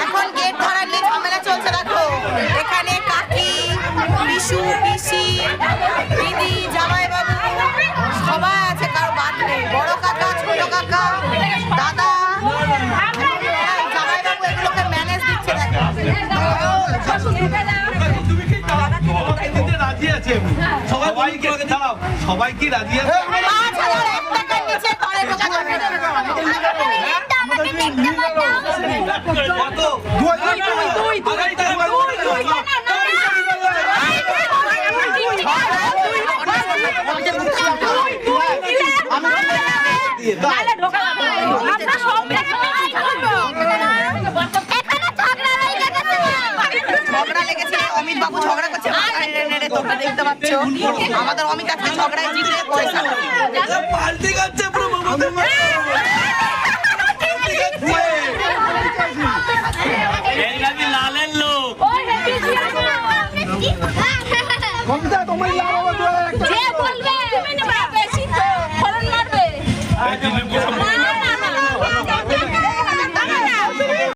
এখন গেট ধরার নিয়ে ঝামেলা চলছে। দেখো এখানে কাকি, পিসু, পিসি, দিদি, জামাইবাবু সবাই আছে, কারো বাদ নেই। বড় কাকা, ছোট কাকা, দাদা, জামাইবাবু এগুলোকে ম্যানেজ দিচ্ছে। সবাই কি রাজি আছে? 5,000 এক টাকার নিচে ঘরে ঢোকা যাবে না। কত? ঝগড়া লেগেছে, অমিত বাবু ঝগড়া করছে, তোমরা দেখতে পাচ্ছ। আমাদের অমিত আজকে ঝগড়ায় জিতে পয়সা পাল্টে যাচ্ছে পুরো লালের লোক। তোমার যে বলবে বেশি তো ফলন মারবে।